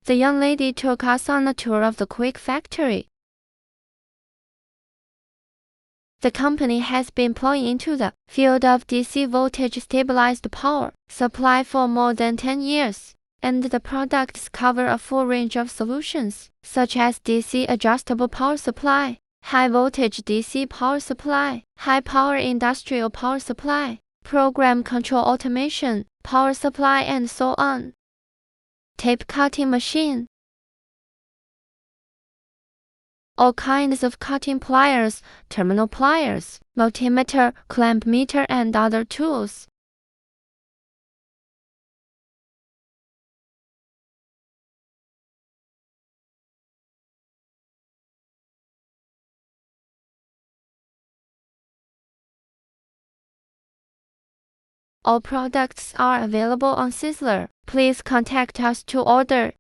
The young lady took us on a tour of the Quick factory. The company has been employing into the field of DC voltage stabilized power supply for more than 10 years, and the products cover a full range of solutions, such as DC adjustable power supply, high voltage DC power supply, high power industrial power supply, program control automation, power supply, and so on. Tape cutting machine. All kinds of cutting pliers, terminal pliers, multimeter, clamp meter, and other tools. All products are available on Sizzler. Please contact us to order.